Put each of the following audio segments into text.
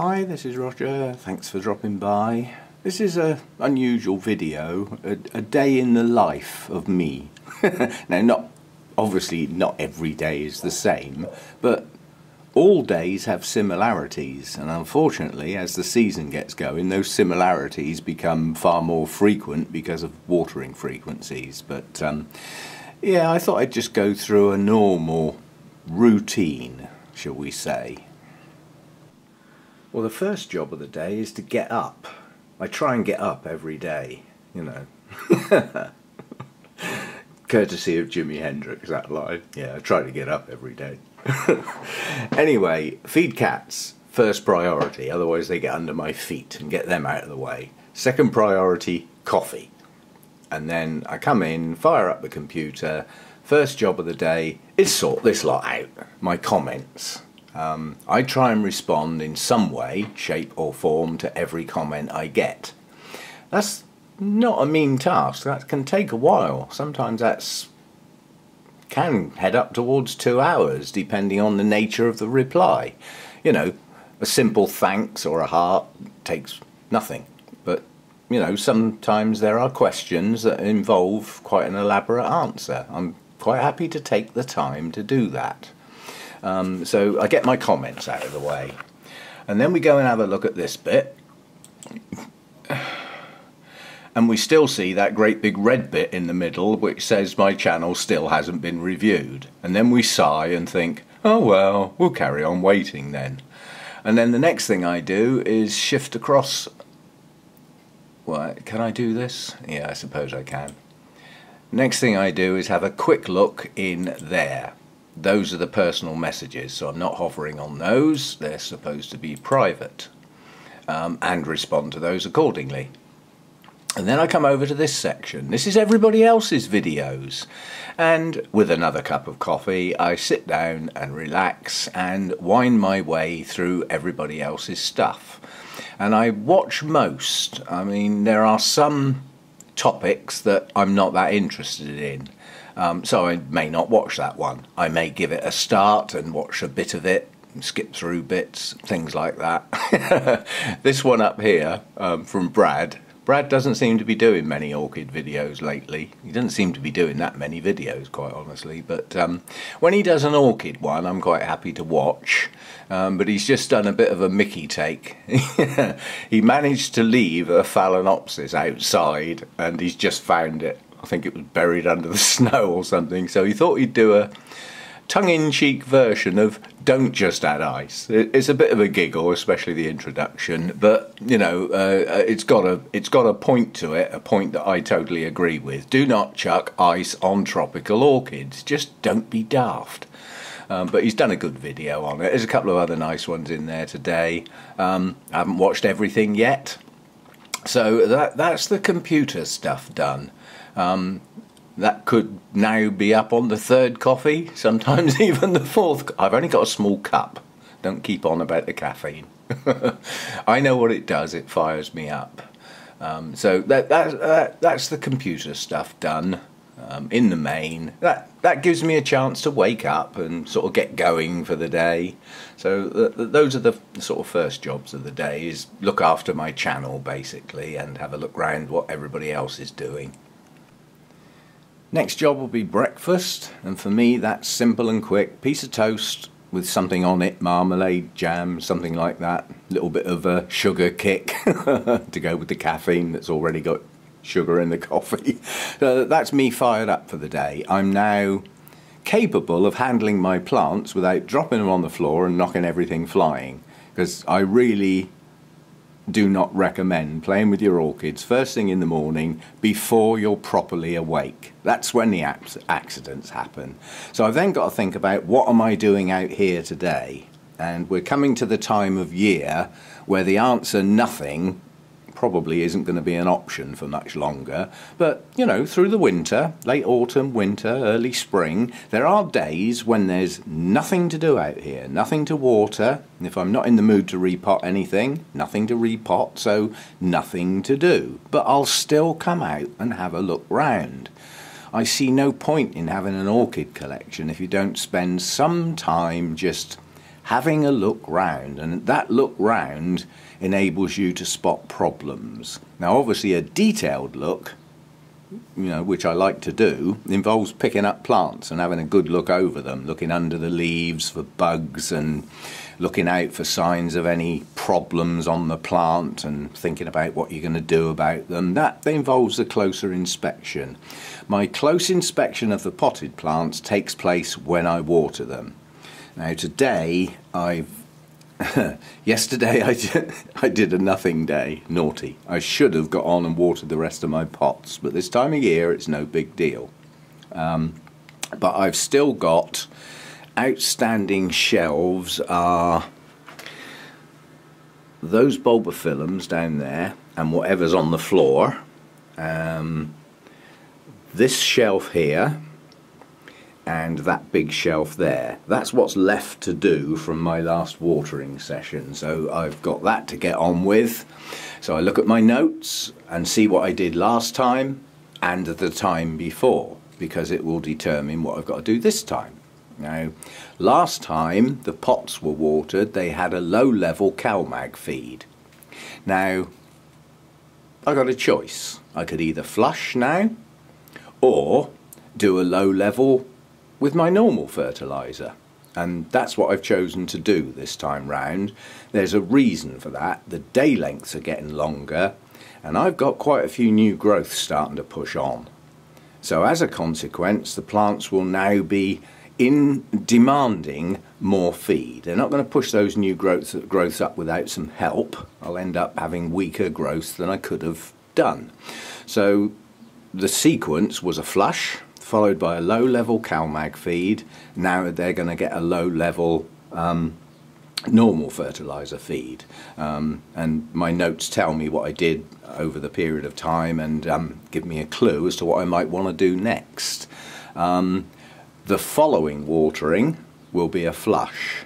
Hi, this is Roger. Thanks for dropping by. This is an unusual video, a day in the life of me. Now, obviously not every day is the same, but all days have similarities, and unfortunately as the season gets going those similarities become far more frequent because of watering frequencies. But yeah, I thought I'd just go through a normal routine, shall we say. Well, the first job of the day is to get up. I try and get up every day, you know. Courtesy of Jimi Hendrix, that line. Yeah, I try to get up every day. Anyway, feed cats, first priority, otherwise they get under my feet, and get them out of the way. Second priority, coffee. And then I come in, fire up the computer. First job of the day is sort this lot out, my comments. I try and respond in some way, shape or form to every comment I get. That's not a mean task. That can take a while. Sometimes can head up towards 2 hours depending on the nature of the reply. You know, a simple thanks or a heart takes nothing. But, you know, sometimes there are questions that involve quite an elaborate answer. I'm quite happy to take the time to do that. So I get my comments out of the way, and then we go and have a look at this bit, and we still see that great big red bit in the middle which says my channel still hasn't been reviewed, and then we sigh and think, oh well, we'll carry on waiting then. And then the next thing I do is shift across. Well, can I do this? Yeah, I suppose I can. Next thing I do is have a quick look in there. Those are the personal messages, so I'm not hovering on those. They're supposed to be private, and respond to those accordingly. And then I come over to this section. This is everybody else's videos, and with another cup of coffee I sit down and relax and wind my way through everybody else's stuff. And I watch most. I mean, there are some topics that I'm not that interested in. So I may not watch that one. I may give it a start and watch a bit of it, skip through bits, things like that. This one up here from Brad. Brad doesn't seem to be doing many orchid videos lately. He doesn't seem to be doing that many videos, quite honestly. But when he does an orchid one, I'm quite happy to watch. But he's just done a bit of a Mickey take. He managed to leave a Phalaenopsis outside, and he's just found it. I think it was buried under the snow or something, so he thought he'd do a tongue-in-cheek version of Don't Just Add Ice. It's a bit of a giggle, especially the introduction, but, you know, it's got a point to it, a point that I totally agree with. Do not chuck ice on tropical orchids. Just don't be daft. But he's done a good video on it. There's a couple of other nice ones in there today. I haven't watched everything yet. So that's the computer stuff done. That could now be up on the third coffee, sometimes even the fourth. I've only got a small cup. Don't keep on about the caffeine. I know what it does, it fires me up. So that's the computer stuff done in the main. That gives me a chance to wake up and sort of get going for the day. So those are the sort of first jobs of the day, is look after my channel basically and have a look round what everybody else is doing. Next job will be breakfast, and for me that's simple and quick. Piece of toast with something on it, marmalade, jam, something like that. A little bit of a sugar kick to go with the caffeine that's already got sugar in the coffee. So that's me fired up for the day. I'm now capable of handling my plants without dropping them on the floor and knocking everything flying, because I really do not recommend playing with your orchids first thing in the morning before you're properly awake. That's when the accidents happen. So I've then got to think about, what am I doing out here today? And we're coming to the time of year where the answer nothing probably isn't going to be an option for much longer. But, you know, through the winter, late autumn, winter, early spring, there are days when there's nothing to do out here, nothing to water. And if I'm not in the mood to repot anything, nothing to repot, so nothing to do. But I'll still come out and have a look round. I see no point in having an orchid collection if you don't spend some time just having a look round, and that look round enables you to spot problems. Now obviously a detailed look, which I like to do, involves picking up plants and having a good look over them, looking under the leaves for bugs and looking out for signs of any problems on the plant and thinking about what you're going to do about them. That involves a closer inspection. My close inspection of the potted plants takes place when I water them. Now today yesterday I did a nothing day, naughty. I should have got on and watered the rest of my pots, but this time of year it's no big deal. But I've still got outstanding shelves are those bulbophyllums down there and whatever's on the floor. This shelf here and that big shelf there. That's what's left to do from my last watering session, so I've got that to get on with. So I look at my notes and see what I did last time and the time before, because it will determine what I've got to do this time. Now, last time the pots were watered, they had a low-level CalMag feed. Now, I got a choice. I could either flush now or do a low-level with my normal fertiliser, and that's what I've chosen to do this time round. There's a reason for that. The day lengths are getting longer and I've got quite a few new growths starting to push on. So as a consequence, the plants will now be demanding more feed. They're not going to push those new growths up without some help. I'll end up having weaker growth than I could have done. So the sequence was a flush followed by a low-level CalMag feed. Now they're going to get a low-level normal fertiliser feed, and my notes tell me what I did over the period of time and give me a clue as to what I might want to do next. The following watering will be a flush,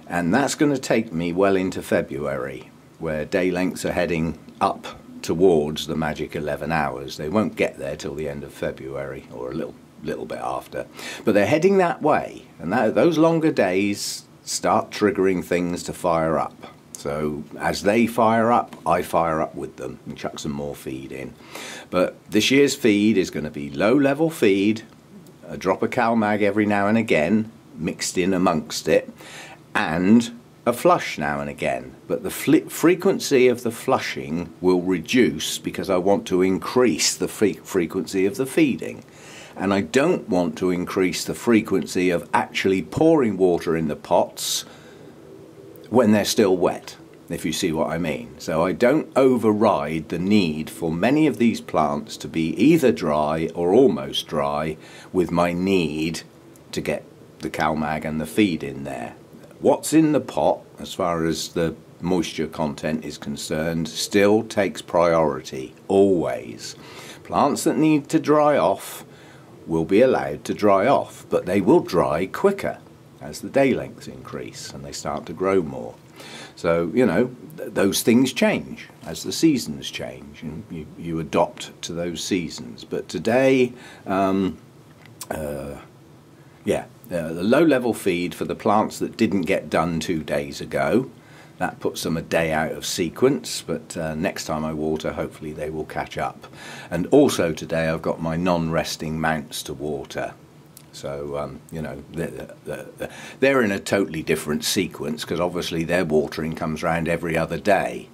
and that's going to take me well into February, where day lengths are heading up towards the magic 11 hours. They won't get there till the end of February, or a little bit after, but they're heading that way, and those longer days start triggering things to fire up. So as they fire up, I fire up with them and chuck some more feed in. But this year's feed is going to be low-level feed, a drop of CalMag every now and again mixed in amongst it, and a flush now and again. But the frequency of the flushing will reduce because I want to increase the frequency of the feeding. And I don't want to increase the frequency of actually pouring water in the pots when they're still wet, if you see what I mean. So I don't override the need for many of these plants to be either dry or almost dry with my need to get the CalMag and the feed in there. What's in the pot, as far as the moisture content is concerned, still takes priority, always. Plants that need to dry off will be allowed to dry off, but they will dry quicker as the day lengths increase and they start to grow more. So, you know, those things change as the seasons change, and you adopt to those seasons. But today, the low-level feed for the plants that didn't get done 2 days ago, that puts them a day out of sequence, but next time I water, hopefully they will catch up. And also today I've got my non-resting mounts to water. So, you know, they're in a totally different sequence because obviously their watering comes round every other day.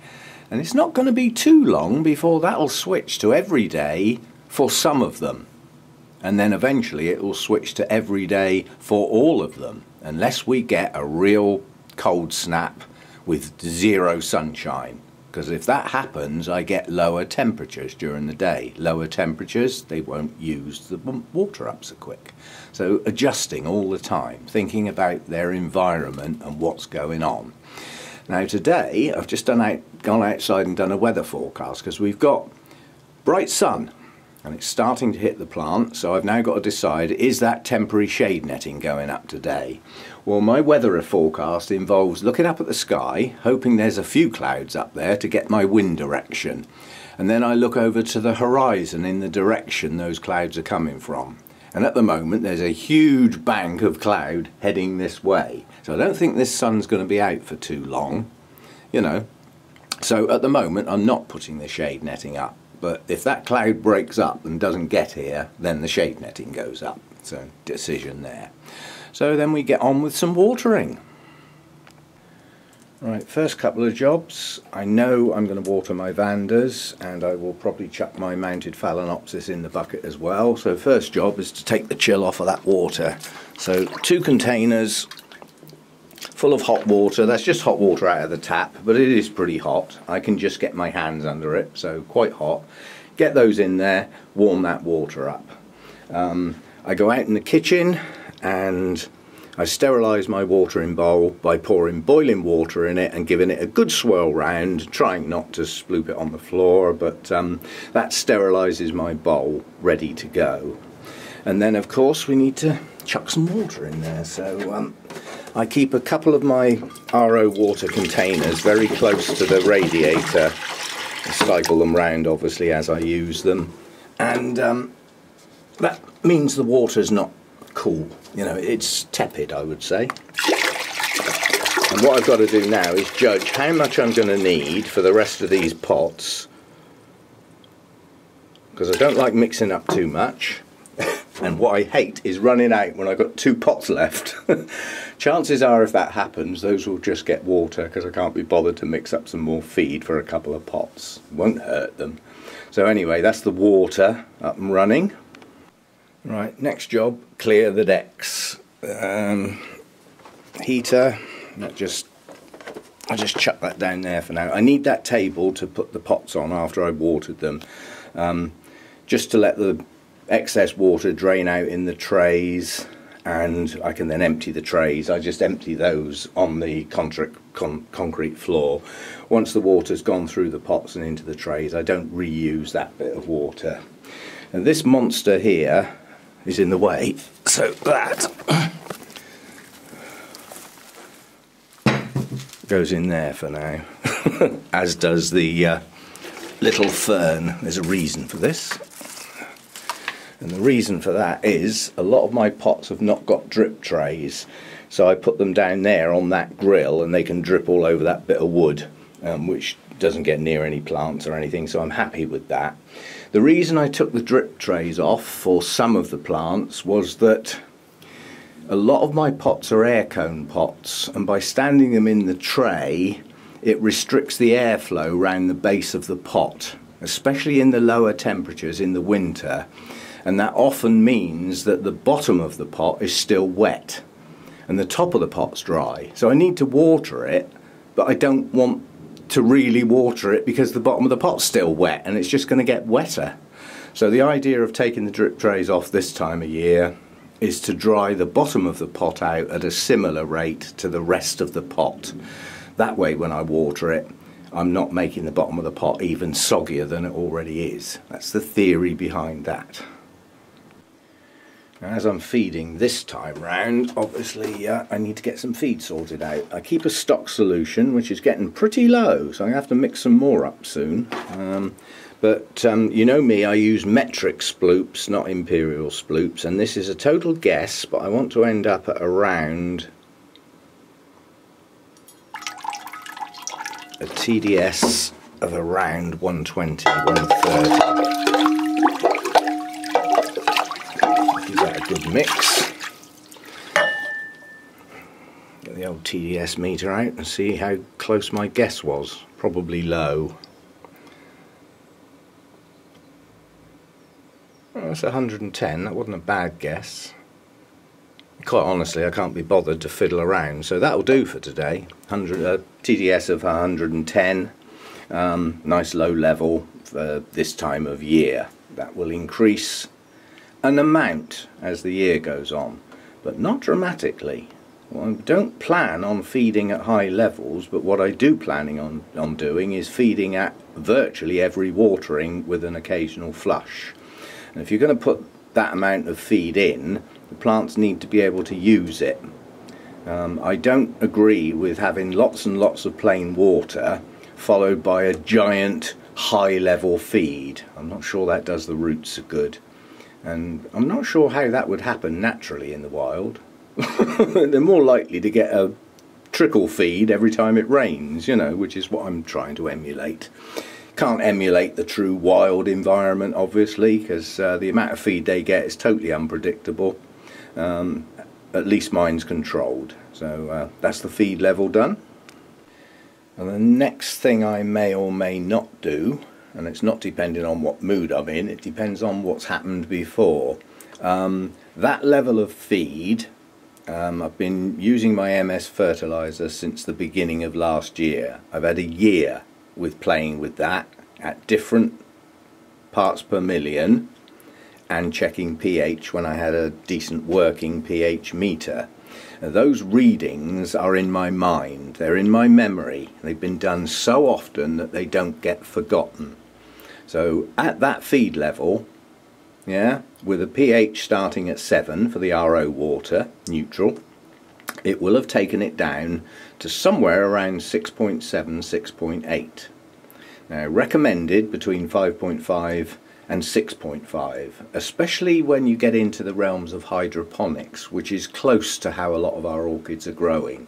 And it's not going to be too long before that'll switch to every day for some of them. And then eventually it will switch to every day for all of them, unless we get a real cold snap with zero sunshine. Because if that happens, I get lower temperatures during the day. Lower temperatures, they won't use the water up so quick. So adjusting all the time, thinking about their environment and what's going on. Now today, I've just gone outside and done a weather forecast because we've got bright sun and it's starting to hit the plant. So I've now got to decide, is that temporary shade netting going up today? Well, my weather forecast involves looking up at the sky, hoping there's a few clouds up there to get my wind direction. And then I look over to the horizon in the direction those clouds are coming from. And at the moment there's a huge bank of cloud heading this way. So I don't think this sun's going to be out for too long, you know. So at the moment I'm not putting the shade netting up. But if that cloud breaks up and doesn't get here, then the shade netting goes up. So decision there. So then we get on with some watering. Right, first couple of jobs. I know I'm going to water my Vandas, and I will probably chuck my mounted Phalaenopsis in the bucket as well. So first job is to take the chill off of that water. So 2 containers full of hot water. That's just hot water out of the tap, but it is pretty hot. I can just get my hands under it, so quite hot. Get those in there, warm that water up. I go out in the kitchen and I sterilise my watering bowl by pouring boiling water in it and giving it a good swirl round, trying not to sploop it on the floor, but that sterilises my bowl ready to go. And then of course we need to chuck some water in there, so I keep a couple of my RO water containers very close to the radiator. I cycle them round obviously as I use them, and that means the water's not cool, you know, it's tepid, I would say. And what I've got to do now is judge how much I'm going to need for the rest of these pots, because I don't like mixing up too much. And what I hate is running out when I've got 2 pots left. Chances are if that happens, those will just get water because I can't be bothered to mix up some more feed for a couple of pots. It won't hurt them. So anyway, that's the water up and running. Right, next job, clear the decks. Heater, I just chuck that down there for now. I need that table to put the pots on after I've watered them, just to let the excess water drain out in the trays, and I can then empty the trays. I just empty those on the concrete floor. Once the water's gone through the pots and into the trays, I don't reuse that bit of water. And this monster here is in the way, so that goes in there for now. As does the little fern. There's a reason for this. And the reason for that is a lot of my pots have not got drip trays, so I put them down there on that grill and they can drip all over that bit of wood, which doesn't get near any plants or anything, so I'm happy with that. The reason I took the drip trays off for some of the plants was that a lot of my pots are air cone pots, and by standing them in the tray it restricts the airflow around the base of the pot, especially in the lower temperatures in the winter. And that often means that the bottom of the pot is still wet and the top of the pot's dry. So I need to water it, but I don't want to really water it because the bottom of the pot's still wet and it's just going to get wetter. So the idea of taking the drip trays off this time of year is to dry the bottom of the pot out at a similar rate to the rest of the pot. That way when I water it, I'm not making the bottom of the pot even soggier than it already is. That's the theory behind that. As I'm feeding this time round, obviously I need to get some feed sorted out. I keep a stock solution which is getting pretty low, so I have to mix some more up soon. But you know me, I use metric sploops, not imperial sploops, and this is a total guess, but I want to end up at around a TDS of around 120, 130. Good mix. Get the old TDS meter out and see how close my guess was. Probably low. Well, that's 110. That wasn't a bad guess. Quite honestly, I can't be bothered to fiddle around, so that'll do for today. TDS of 110. Nice low level for this time of year. That will increase an amount as the year goes on, but not dramatically. Well, I don't plan on feeding at high levels, but what I do planning on doing is feeding at virtually every watering with an occasional flush. And if you're going to put that amount of feed in, the plants need to be able to use it. I don't agree with having lots and lots of plain water followed by a giant high level feed. I'm not sure that does the roots good. And I'm not sure how that would happen naturally in the wild. They're more likely to get a trickle feed every time it rains, you know, which is what I'm trying to emulate. Can't emulate the true wild environment, obviously, because the amount of feed they get is totally unpredictable. At least mine's controlled. So that's the feed level done. And the next thing I may or may not do, and it's not depending on what mood I'm in, it depends on what's happened before. That level of feed, I've been using my MS fertilizer since the beginning of last year. I've had a year with playing with that at different parts per million and checking pH when I had a decent working pH meter. Now, those readings are in my mind, they're in my memory. They've been done so often that they don't get forgotten. So at that feed level, yeah, with a pH starting at 7 for the RO water, neutral, it will have taken it down to somewhere around 6.7, 6.8. Now, recommended between 5.5 and 6.5, especially when you get into the realms of hydroponics, which is close to how a lot of our orchids are growing.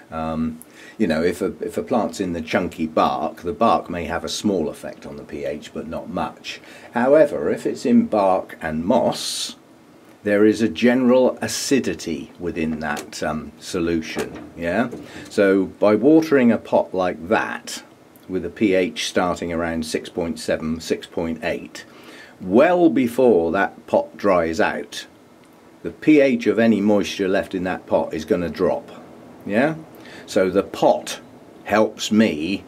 You know, if a plant's in the chunky bark, the bark may have a small effect on the pH, but not much. However, if it's in bark and moss, there is a general acidity within that solution. Yeah. So by watering a pot like that, with a pH starting around 6.7, 6.8, well before that pot dries out, the pH of any moisture left in that pot is going to drop. Yeah. So the pot helps me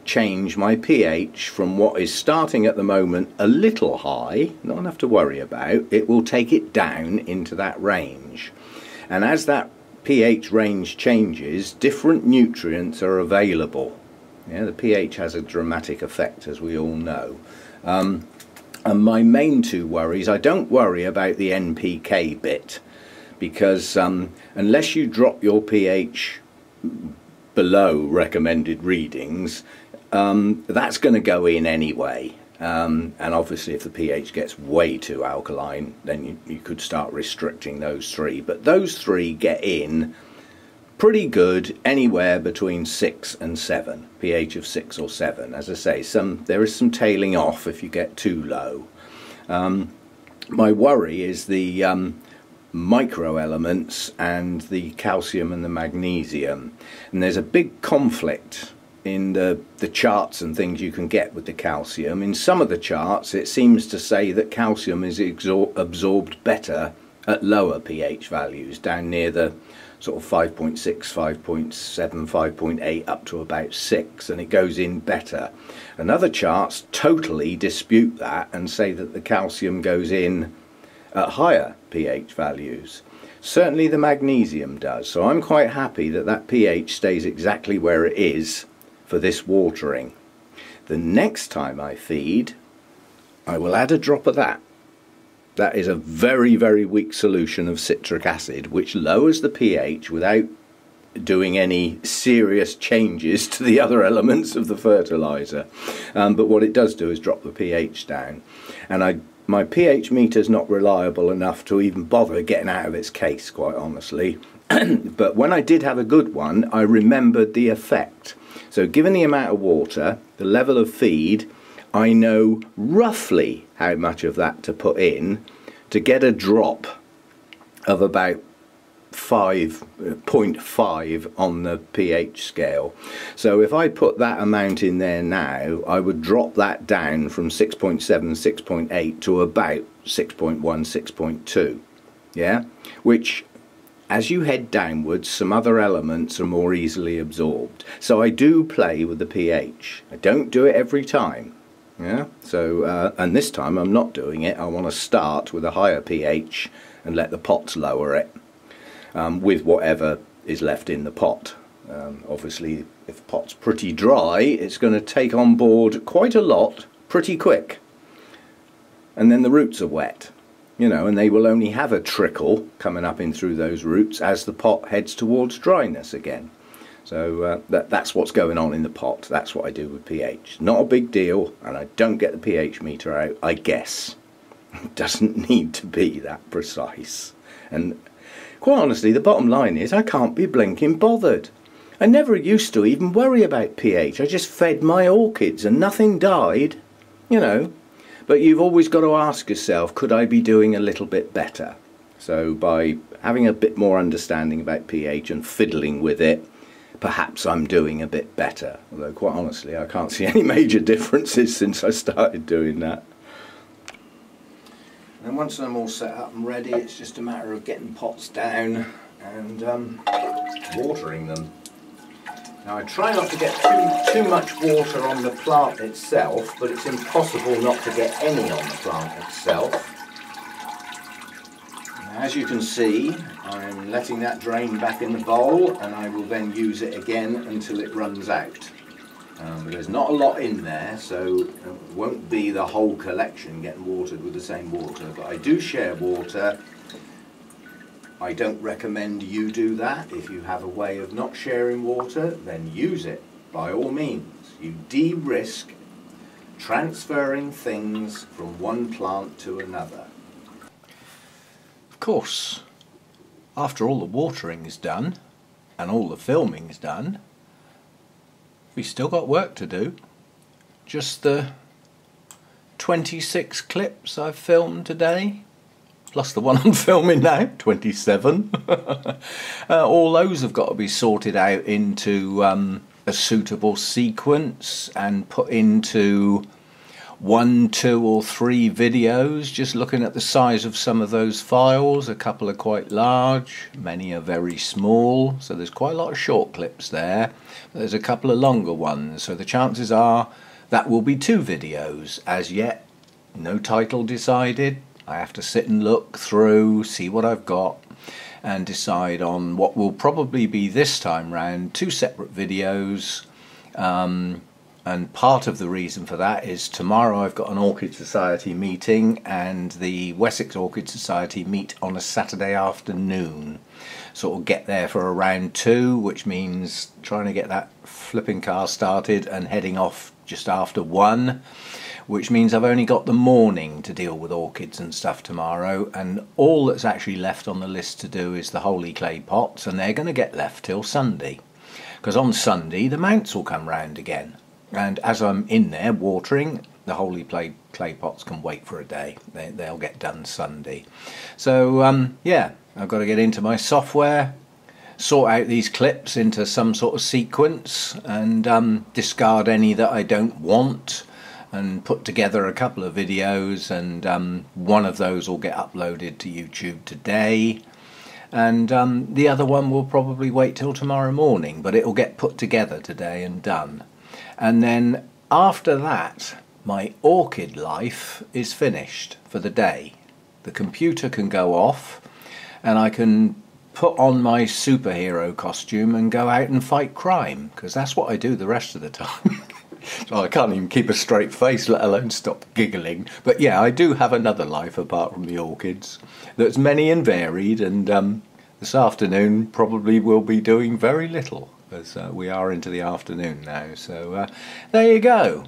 change my pH from what is starting at the moment a little high, not enough to worry about. It will take it down into that range. And as that pH range changes, different nutrients are available. Yeah, the pH has a dramatic effect, as we all know. And my main two worries, I don't worry about the NPK bit, because unless you drop your pH below recommended readings, that's going to go in anyway. And obviously if the pH gets way too alkaline, then you could start restricting those three. But those three get in pretty good anywhere between 6 and 7, pH of 6 or 7. As I say, there is some tailing off if you get too low. My worry is the micro elements and the calcium and the magnesium, and there's a big conflict in the charts and things you can get with the calcium. In some of the charts it seems to say that calcium is absorbed better at lower pH values, down near the sort of 5.6, 5.7, 5.8 up to about 6, and it goes in better. And other charts totally dispute that and say that the calcium goes in at higher pH values. Certainly the magnesium does, so I'm quite happy that that pH stays exactly where it is for this watering. The next time I feed, I will add a drop of that. That is a very, very weak solution of citric acid, which lowers the pH without doing any serious changes to the other elements of the fertilizer. But what it does do is drop the pH down. And my pH meter is not reliable enough to even bother getting out of its case, quite honestly. But when I did have a good one, I remembered the effect. So given the amount of water, the level of feed, I know roughly how much of that to put in to get a drop of about 5.5 on the pH scale. So if I put that amount in there now, I would drop that down from 6.7, 6.8 to about 6.1, 6.2. Yeah, which as you head downwards, some other elements are more easily absorbed. So I do play with the pH. I don't do it every time. Yeah, so and this time I'm not doing it. I want to start with a higher pH and let the pots lower it with whatever is left in the pot. Obviously if the pot's pretty dry, it's going to take on board quite a lot pretty quick, and then the roots are wet, you know, and they will only have a trickle coming up in through those roots as the pot heads towards dryness again. So that's what's going on in the pot. That's what I do with pH. Not a big deal, and I don't get the pH meter out, I guess. It doesn't need to be that precise. And quite honestly, the bottom line is I can't be blinking bothered. I never used to even worry about pH. I just fed my orchids and nothing died, you know. But you've always got to ask yourself, could I be doing a little bit better? So by having a bit more understanding about pH and fiddling with it, perhaps I'm doing a bit better. Although quite honestly, I can't see any major differences since I started doing that. And once I'm all set up and ready, it's just a matter of getting pots down and watering them. Now I try not to get too much water on the plant itself, but it's impossible not to get any on the plant itself. Now, as you can see, I'm letting that drain back in the bowl, and I will then use it again until it runs out. There's not a lot in there, so it won't be the whole collection getting watered with the same water, but I do share water. I don't recommend you do that. If you have a way of not sharing water, then use it by all means. You de-risk transferring things from one plant to another. Of course, after all the watering is done and all the filming is done, we still got work to do. Just the 26 clips I've filmed today, plus the one I'm filming now, 27. All those have got to be sorted out into a suitable sequence and put into 1, 2 or 3 videos. Just looking at the size of some of those files, a couple are quite large, many are very small, so there's quite a lot of short clips there. There's a couple of longer ones, so the chances are that will be 2 videos. As yet, no title decided. I have to sit and look through, see what I've got, and decide on what will probably be this time round 2 separate videos. And part of the reason for that is tomorrow I've got an Orchid Society meeting, and the Wessex Orchid Society meet on a Saturday afternoon. Sort of get there for around 2, which means trying to get that flipping car started and heading off just after 1. Which means I've only got the morning to deal with orchids and stuff tomorrow, and all that's actually left on the list to do is the holy clay pots, and they're going to get left till Sunday, because on Sunday the mounts will come round again, and as I'm in there watering, the holy clay pots can wait for a day. They'll get done Sunday. So yeah, I've got to get into my software, sort out these clips into some sort of sequence, and discard any that I don't want, and put together a couple of videos, and one of those will get uploaded to YouTube today, and the other one will probably wait till tomorrow morning, but it will get put together today and done. And then after that, my orchid life is finished for the day. The computer can go off, and I can put on my superhero costume and go out and fight crime, because that's what I do the rest of the time. So I can't even keep a straight face, let alone stop giggling. But yeah, I do have another life apart from the orchids that's many and varied, and this afternoon probably will be doing very little, as we are into the afternoon now. So there you go,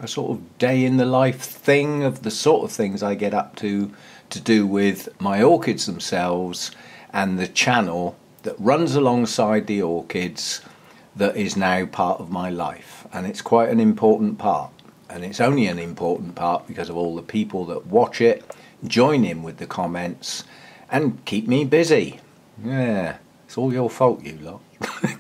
a sort of day in the life thing of the sort of things I get up to do with my orchids themselves, and the channel that runs alongside the orchids that is now part of my life. And it's quite an important part, and it's only an important part because of all the people that watch it, join in with the comments, and keep me busy. Yeah, it's all your fault, you lot,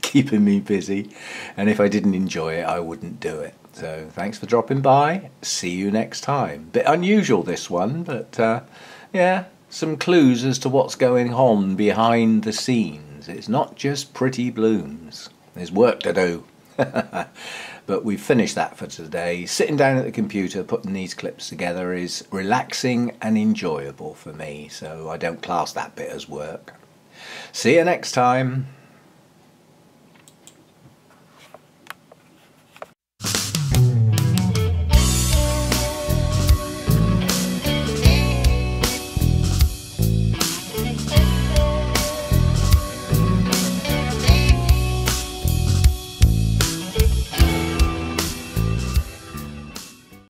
keeping me busy, and if I didn't enjoy it I wouldn't do it. So thanks for dropping by, see you next time. Bit unusual this one, but yeah, some clues as to what's going on behind the scenes. It's not just pretty blooms, there's work to do. But we've finished that for today. Sitting down at the computer putting these clips together is relaxing and enjoyable for me, so I don't class that bit as work. See you next time.